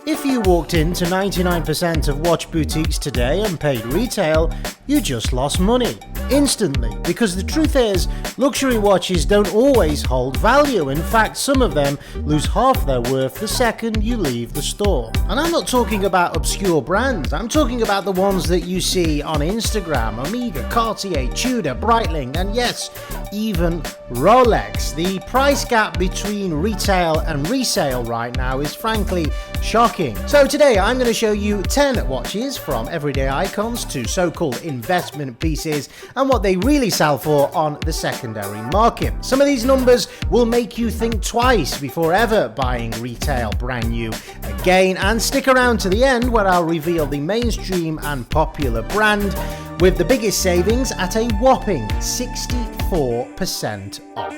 If you walked into 99% of watch boutiques today and paid retail, you just lost money. Instantly, because the truth is, luxury watches don't always hold value. In fact, some of them lose half their worth the second you leave the store. And I'm not talking about obscure brands, I'm talking about the ones that you see on Instagram: Omega, Cartier, Tudor, Breitling, and yes, even Rolex. The price gap between retail and resale right now is frankly shocking. So today I'm going to show you 10 watches, from everyday icons to so-called investment pieces, and what they really sell for on the secondary market. Some of these numbers will make you think twice before ever buying retail brand new again, and stick around to the end where I'll reveal the mainstream and popular brand with the biggest savings at a whopping 64% off.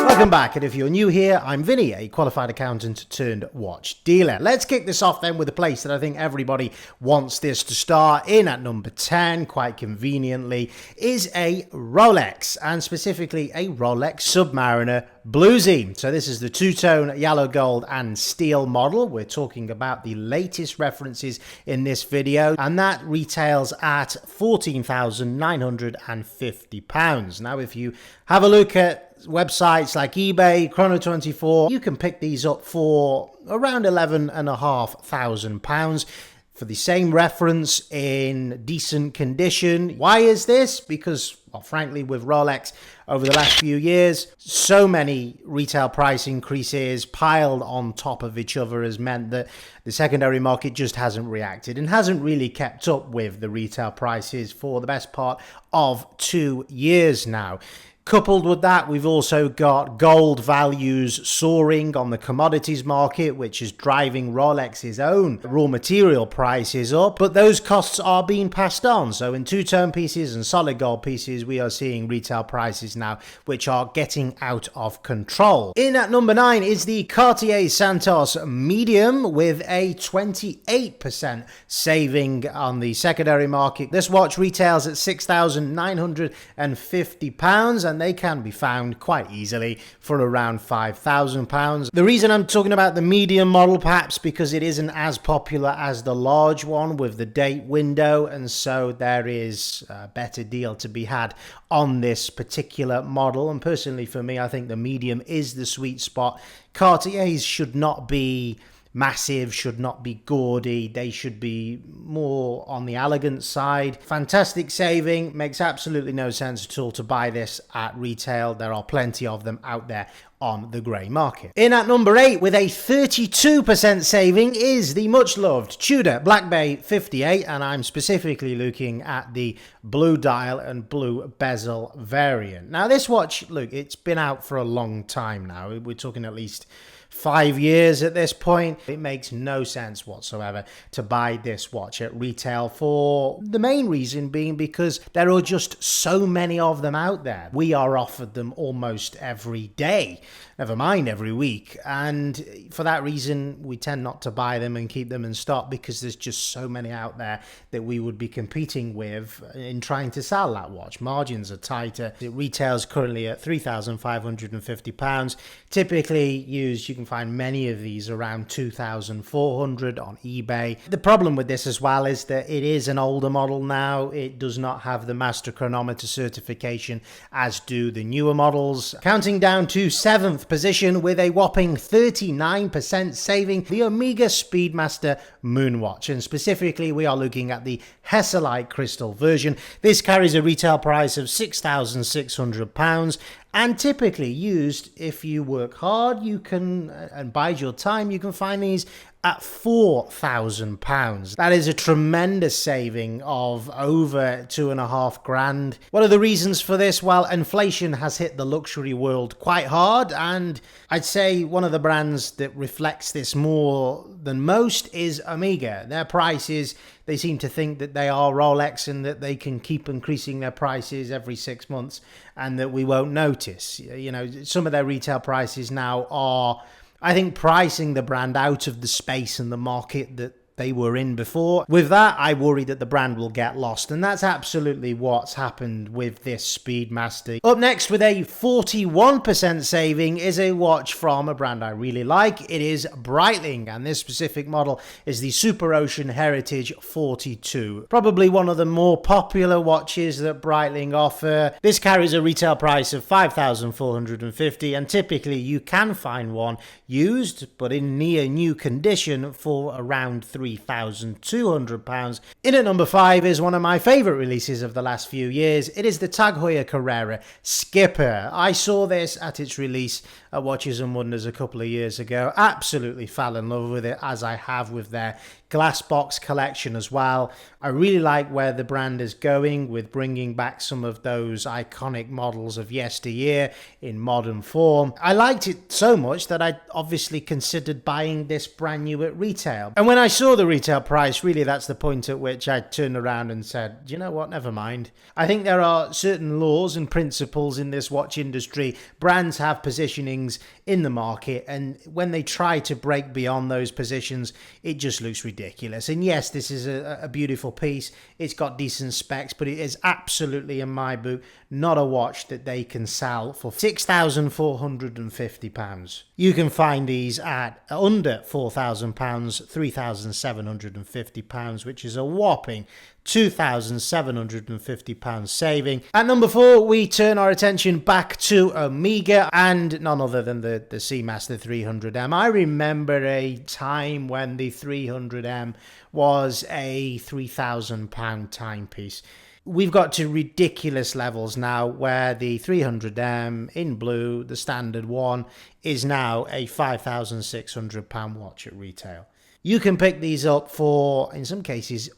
Welcome back, and if you're new here, I'm Vinny, a qualified accountant turned watch dealer. Let's kick this off then with a place that I think everybody wants this to start in at number 10, quite conveniently, is a Rolex, and specifically a Rolex Submariner Bluesy. So this is the two-tone yellow, gold and steel model. We're talking about the latest references in this video, and that retails at £14,950. Now, if you have a look at websites like eBay, Chrono24, you can pick these up for around £11,500 for the same reference in decent condition. Why is this? Because, well, frankly, with Rolex over the last few years, so many retail price increases piled on top of each other has meant that the secondary market just hasn't reacted and hasn't really kept up with the retail prices for the best part of 2 years now. Coupled with that, we've also got gold values soaring on the commodities market, which is driving Rolex's own raw material prices up. But those costs are being passed on. So in two-tone pieces and solid gold pieces, we are seeing retail prices now which are getting out of control. In at number 9 is the Cartier Santos Medium with a 28% saving on the secondary market. This watch retails at £6,950, and they can be found quite easily for around £5,000. The reason I'm talking about the medium model, perhaps because it isn't as popular as the large one with the date window, and so there is a better deal to be had on this particular model. And personally, for me, I think the medium is the sweet spot. Cartiers should not be massive, should not be gaudy, they should be more on the elegant side. Fantastic saving, makes absolutely no sense at all to buy this at retail. There are plenty of them out there on the grey market. In at number 8 with a 32% saving is the much loved Tudor Black Bay 58, and I'm specifically looking at the blue dial and blue bezel variant. Now this watch, look, it's been out for a long time now. We're talking at least 5 years at this point. It makes no sense whatsoever to buy this watch at retail, for the main reason being because there are just so many of them out there. We are offered them almost every day, never mind every week, and for that reason we tend not to buy them and keep them in stock, because there's just so many out there that we would be competing with in trying to sell that watch. Margins are tighter. It retails currently at £3,550. Typically used, you can find many of these around $2,400 on eBay. The problem with this as well is that it is an older model now. It does not have the master chronometer certification as do the newer models. Counting down to 7th position with a whopping 39% saving, the Omega Speedmaster Moonwatch, and specifically we are looking at the Hesalite crystal version. This carries a retail price of £6,600, and typically used, if you work hard, you can, and bide your time, you can find these at £4,000. That is a tremendous saving of over £2,500. What are the reasons for this? Well, inflation has hit the luxury world quite hard, and I'd say one of the brands that reflects this more than most is Omega. Their prices, they seem to think that they are Rolex and that they can keep increasing their prices every 6 months and that we won't notice. You know, some of their retail prices now are, I think, pricing the brand out of the space and the market that they were in before. With that, I worry that the brand will get lost, and that's absolutely what's happened with this Speedmaster. Up next with a 41% saving is a watch from a brand I really like. It is Breitling, and this specific model is the Super Ocean Heritage 42. Probably one of the more popular watches that Breitling offer. This carries a retail price of $5,450, and typically you can find one used but in near new condition for around £3,200. In at number 5 is one of my favourite releases of the last few years. It is the Tag Heuer Carrera Skipper. I saw this at its release at Watches and Wonders a couple of years ago. Absolutely fell in love with it, as I have with their glass box collection as well. I really like where the brand is going with bringing back some of those iconic models of yesteryear in modern form. I liked it so much that I obviously considered buying this brand new at retail. And when I saw the retail price, really that's the point at which I turned around and said, do you know what, never mind. I think there are certain laws and principles in this watch industry. Brands have positionings in the market, and when they try to break beyond those positions, it just looks ridiculous. And yes, this is a beautiful piece. It's got decent specs, but it is absolutely, in my book, not a watch that they can sell for £6,450. You can find these at under £4,000, £3,750, which is a whopping £2,750 saving. At number 4, we turn our attention back to Omega, and none other than the Seamaster 300M. I remember a time when the 300M was a £3,000 timepiece. We've got to ridiculous levels now where the 300M in blue, the standard one, is now a £5,600 watch at retail. You can pick these up for, in some cases,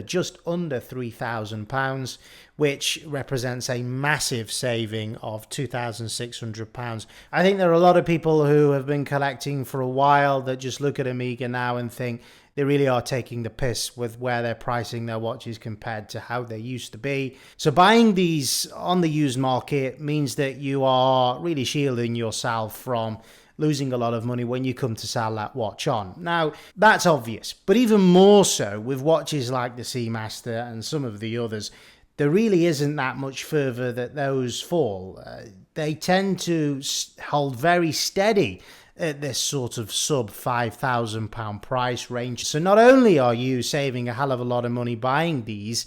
just under £3,000, which represents a massive saving of £2,600. I think there are a lot of people who have been collecting for a while that just look at Omega now and think they really are taking the piss with where they're pricing their watches compared to how they used to be. So buying these on the used market means that you are really shielding yourself from losing a lot of money when you come to sell that watch on. Now, that's obvious, but even more so with watches like the Seamaster and some of the others, there really isn't that much further that those fall. They tend to hold very steady at this sort of sub £5,000 price range. So not only are you saving a hell of a lot of money buying these,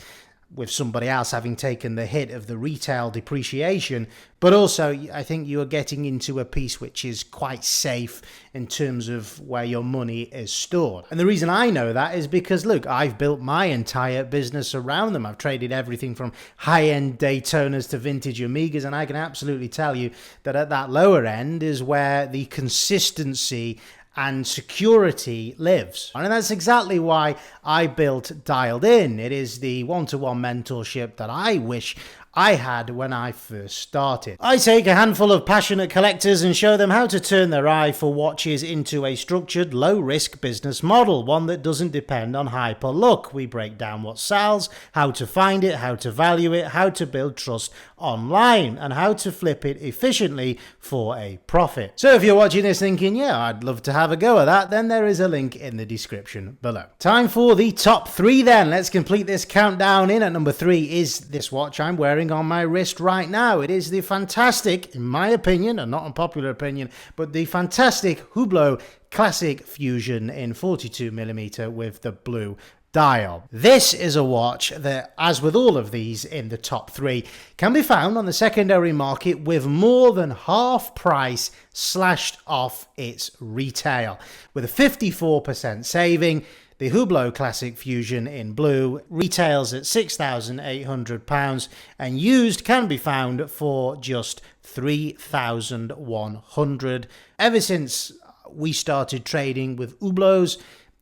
with somebody else having taken the hit of the retail depreciation, but also I think you are getting into a piece which is quite safe in terms of where your money is stored. And the reason I know that is because, look, I've built my entire business around them. I've traded everything from high-end Daytonas to vintage Omegas, and I can absolutely tell you that at that lower end is where the consistency and security lives. And that's exactly why I built Dialed In. It is the one-to-one mentorship that I wish I had when I first started. I take a handful of passionate collectors and show them how to turn their eye for watches into a structured, low-risk business model, one that doesn't depend on hype or luck. We break down what sells, how to find it, how to value it, how to build trust online, and how to flip it efficiently for a profit. So if you're watching this thinking, yeah, I'd love to have a go at that, then there is a link in the description below. Time for the top 3 then. Let's complete this countdown. In at number 3 is this watch I'm wearing on my wrist right now. It is the fantastic, in my opinion, and not unpopular opinion, but the fantastic Hublot Classic Fusion in 42mm with the blue dial. This is a watch that, as with all of these in the top 3, can be found on the secondary market with more than half price slashed off its retail. With a 54% saving, the Hublot Classic Fusion in blue retails at £6,800 and used can be found for just £3,100. Ever since we started trading with Hublots,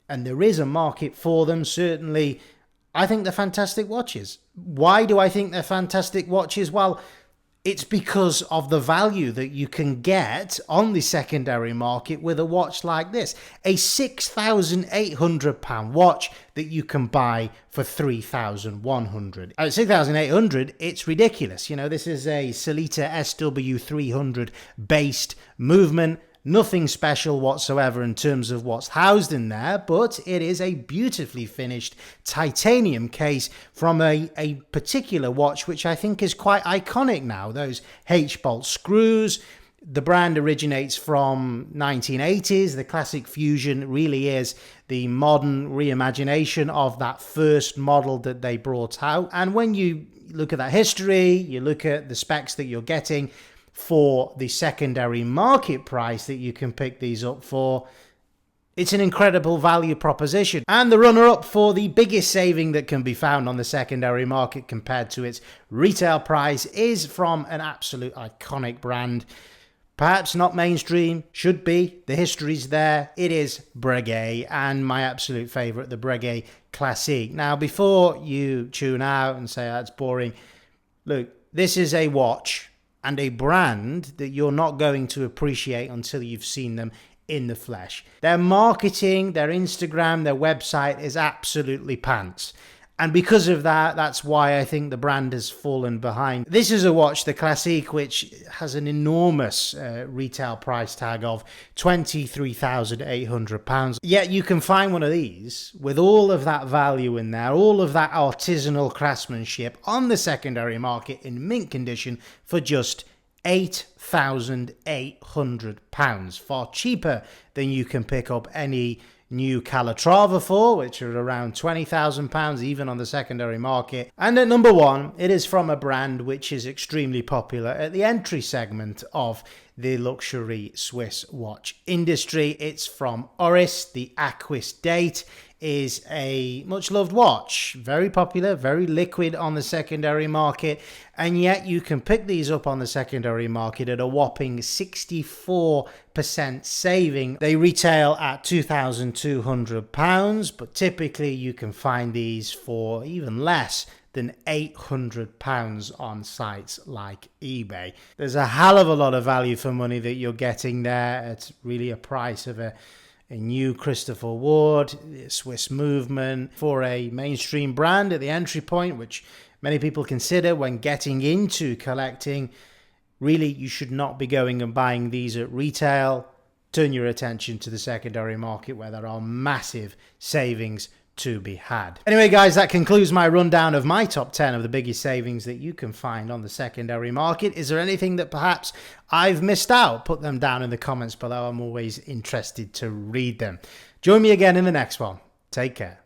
and there is a market for them, certainly, I think they're fantastic watches. Why do I think they're fantastic watches? Well, it's because of the value that you can get on the secondary market with a watch like this. A £6,800 watch that you can buy for £3,100. At £6,800, it's ridiculous. You know, this is a Sellita SW300 based movement. Nothing special whatsoever in terms of what's housed in there, but it is a beautifully finished titanium case from a particular watch which I think is quite iconic now. Those H-bolt screws. The brand originates from 1980s. The classic Fusion really is the modern reimagination of that first model that they brought out. And when you look at that history, you look at the specs that you're getting for the secondary market price that you can pick these up for, it's an incredible value proposition. And the runner-up for the biggest saving that can be found on the secondary market compared to its retail price is from an absolute iconic brand. Perhaps not mainstream, should be. The history's there. It is Breguet, and my absolute favorite, the Breguet Classique. Now, before you tune out and say that's boring, look, this is a watch and a brand that you're not going to appreciate until you've seen them in the flesh. Their marketing, their Instagram, their website is absolutely pants. And because of that, that's why I think the brand has fallen behind. This is a watch, the Classique, which has an enormous retail price tag of £23,800. Yet you can find one of these with all of that value in there, all of that artisanal craftsmanship on the secondary market in mint condition for just £8,800. Far cheaper than you can pick up any new Calatrava for, which are around £20,000 even on the secondary market. And at number one, it is from a brand which is extremely popular at the entry segment of the luxury Swiss watch industry. It's from Oris. The Aquis Date is a much loved watch, very popular, very liquid on the secondary market, and yet you can pick these up on the secondary market at a whopping 64% saving. They retail at £2,200, but typically you can find these for even less than £800 on sites like eBay. There's a hell of a lot of value for money that you're getting there. It's really a price of a new Christopher Ward, Swiss movement for a mainstream brand at the entry point, which many people consider when getting into collecting. Really, you should not be going and buying these at retail. Turn your attention to the secondary market where there are massive savings to be had. Anyway, guys, that concludes my rundown of my top 10 of the biggest savings that you can find on the secondary market. Is there anything that perhaps I've missed out? Put them down in the comments below. I'm always interested to read them. Join me again in the next one. Take care.